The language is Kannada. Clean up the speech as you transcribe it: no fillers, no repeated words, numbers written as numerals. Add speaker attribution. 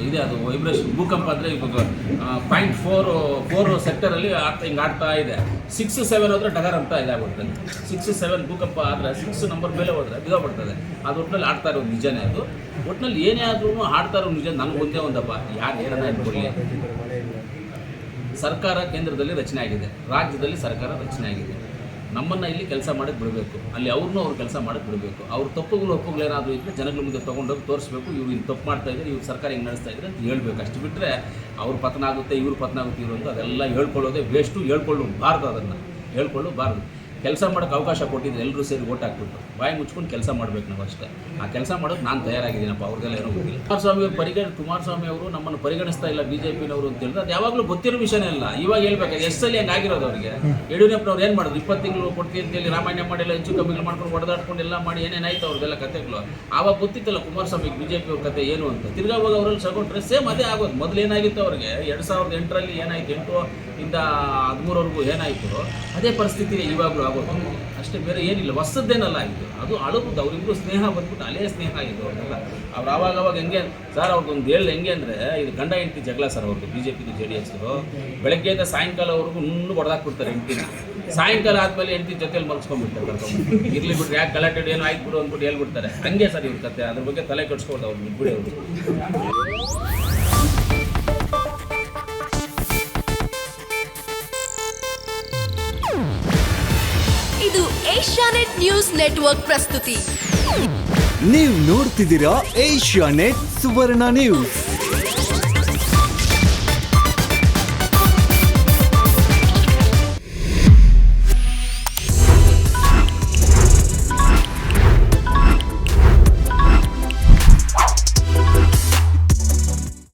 Speaker 1: ಇದೆ, ಅದು ವೈಬ್ರೇಷನ್ ಭೂಕಂಪ ಅಂದರೆ ಇವಾಗ 0.4 ಸೆಕ್ಟರಲ್ಲಿ ಹಿಂಗೆ ಆಡ್ತಾ ಇದೆ. 6-7 ಹೋದರೆ ಡಗರ್ ಅಂತ ಇದಾಗ್ಬಿಡ್ತದೆ. 6-7 ಭೂಕಂಪ ಆದರೆ 6 ನಂಬರ್ ಮೇಲೆ ಹೋದರೆ ಬಿದ್ದೋಗ್ಬಿಡ್ತದೆ. ಅದು ಒಟ್ಟಿನಲ್ಲಿ ಆಡ್ತಾ ಇರೋದು ನಿಜನೇ. ಅದು ಒಟ್ಟಿನಲ್ಲಿ ಏನೇ ಆದ್ರೂ ಆಡ್ತಾ ಇರೋ ನಿಜ. ನನಗೆ ಒಂದೇ ಒಂದಪ್ಪ, ಯಾರು ಏನನ್ನ ಇಟ್ಕೊಳ್ಳಿ, ಸರ್ಕಾರ ಕೇಂದ್ರದಲ್ಲಿ ರಚನೆ ಆಗಿದೆ, ರಾಜ್ಯದಲ್ಲಿ ಸರ್ಕಾರ ರಚನೆ ಆಗಿದೆ. ನಮ್ಮನ್ನು ಇಲ್ಲಿ ಕೆಲಸ ಮಾಡೋಕ್ಕೆ ಬಿಡಬೇಕು, ಅಲ್ಲಿ ಅವ್ರನ್ನೂ ಅವ್ರು ಕೆಲಸ ಮಾಡೋಕ್ಕೆ ಬಿಡಬೇಕು. ಅವ್ರ ತಪ್ಪುಗಳು ಏನಾದರೂ ಇದ್ದರೆ ಜನಗಳ ಮುಂದೆ ತೊಗೊಂಡೋಗಿ ತೋರಿಸ್ಬೇಕು. ಇವ್ರು ಇಲ್ಲಿ ತಪ್ಪು ಮಾಡ್ತಾ ಇದ್ದಾರೆ, ಇವ್ರು ಸರ್ಕಾರ ಹಿಂಗೆ ನಡೆಸ್ತಾ ಇದ್ದಾರೆ ಅಂತ ಹೇಳ್ಬೇಕು. ಅಷ್ಟು ಬಿಟ್ಟರೆ ಅವ್ರ ಪತನ ಆಗುತ್ತೆ, ಇವ್ರ ಪತನ ಆಗುತ್ತೆ, ಇವರು ಅಂತ ಅದೆಲ್ಲ ಹೇಳ್ಕೊಳ್ಳೋದೇ ವೇಸ್ಟು. ಹೇಳ್ಕೊಳ್ಳಬಾರ್ದು, ಅದನ್ನು ಹೇಳ್ಕೊಳ್ಳಬಾರ್ದು. ಕೆಲಸ ಮಾಡೋಕ್ಕೆ ಅವಕಾಶ ಕೊಟ್ಟಿದ್ರೆ ಎಲ್ಲರೂ ಸೇರಿ ಓಟ್ ಹಾಕ್ಬಿಟ್ಟು ಬಾಯಿ ಮುಚ್ಕೊಂಡು ಕೆಲಸ ಮಾಡಬೇಕು ನಾವು ಅಷ್ಟೇ. ಆ ಕೆಲಸ ಮಾಡೋದು ನಾನು ತಯಾರಾಗಿದ್ದೀನಪ್ಪ, ಅವ್ರಿಗೆಲ್ಲ ಏನೋ ಗೊತ್ತಿಲ್ಲ. ಕುಮಾರಸ್ವಾಮಿ ಅವರು ನಮ್ಮನ್ನು ಪರಿಗಣಿಸ್ತಾ ಇಲ್ಲ BJPನವರು ಅಂತ ಹೇಳಿದ್ರೆ ಅದು ಯಾವಾಗಲೂ ಗೊತ್ತಿರೋ ವಿಷಯನೇ ಇಲ್ಲ. ಇವಾಗ ಹೇಳ್ಬೇಕು, ಎಷ್ಟು ಸಲ ಹಂಗೆ ಆಗಿರೋದು ಅವರಿಗೆ. ಯಡಿಯೂರಪ್ಪನವ್ರು ಏನು ಮಾಡೋದು, 20 ತಿಂಗಳು ಕೊಡ್ತೀನಿ ಅಂತೇಳಿ ರಾಮಾಯಣ ಮಾಡಿಲ್ಲ, ಹೆಚ್ಚು ಕಮ್ಮಿಗಳು ಮಾಡ್ಕೊಂಡು ಹೊಡೆದಾಡ್ಕೊಂಡು ಎಲ್ಲ ಮಾಡಿ ಏನೇನಾಯ್ತು ಅವ್ರದ್ದೆಲ್ಲ ಕಥೆಗಳು. ಆವಾಗ ಗೊತ್ತಿತ್ತಲ್ಲ ಕುಮಾರಸ್ವಾಮಿ BJP ಅವ್ರ ಕತೆ ಏನು ಅಂತ. ತಿರ್ಗಾ ಹೋಗಿ ಅವರಲ್ಲಿ ಸಗೊಂಡ್ರೆ ಸೇಮ್ ಅದೇ ಆಗೋದು. ಮೊದಲು ಏನಾಗಿತ್ತು ಅವ್ರಿಗೆ 2008ರಲ್ಲಿ ಏನಾಯಿತು, 8 ಇಂದ 13ವರೆಗೂ ಏನಾಯಿತು ಅದೇ ಪರಿಸ್ಥಿತಿ ಇವಾಗಲೂ ಆಗೋದು ಅಷ್ಟೇ, ಬೇರೆ ಏನಿಲ್ಲ. ಹೊಸದ್ದೇನಲ್ಲ ಇದು, ಅದು ಅಳುವುದು. ಅವರಿಬ್ಬರು ಸ್ನೇಹ ಬಂದ್ಬಿಟ್ಟು ಅಲ್ಲೇ ಸ್ನೇಹ ಇದು ಅವ್ರನ್ನೆಲ್ಲ. ಅವ್ರು ಆವಾಗ ಹೆಂಗೆ ಸರ್ ಅವ್ರದ್ದೊಂದು ಹೆಂಗೆ ಅಂದರೆ ಇದು ಗಂಡ ಹೆಂಡತಿ ಜಗಳ ಸರ್ ಅವ್ರದ್ದು, BJPದು JDS. ಬೆಳಗ್ಗೆಯಿಂದ ಸಾಯಂಕಾಲವರೆಗೂ ಇನ್ನೂ ಹೊಡೆದಾಕ್ಬಿಡ್ತಾರೆ ಹೆಂಡತಿನ. ಸಾಯಂಕಾಲ ಆದಮೇಲೆ ಹೆಂಡತಿ ಜೊತೆಲಿ ಮಲ್ಸ್ಕೊಂಡ್ಬಿಡ್ತಾರೆ, ಕರ್ಕೊಂಡು ಇರ್ಲಿ ಬಿಡ್ರಿ, ಯಾಕೆ ಗಲಾಟೆ ಏನೋ ಆಯ್ತು ಬಿಡು ಅಂದ್ಬಿಟ್ಟು ಹೇಳ್ಬಿಡ್ತಾರೆ. ಹಂಗೆ ಸರ್ ಇವ್ರ ಕತೆ, ಅದ್ರ ಬಗ್ಗೆ ತಲೆ ಕೆಡಿಸ್ಕೊಡ್ದು ಅವ್ರು ಬಿಡಿ ಅವರು.
Speaker 2: ಇದು ಏಷ್ಯಾನೆಟ್ ನ್ಯೂಸ್ ನೆಟ್ವರ್ಕ್ ಪ್ರಸ್ತುತಿ.
Speaker 3: ನೀವು ನೋಡ್ತಿದ್ದೀರಾ ಏಷ್ಯಾನೆಟ್ ಸುವರ್ಣ ನ್ಯೂಸ್.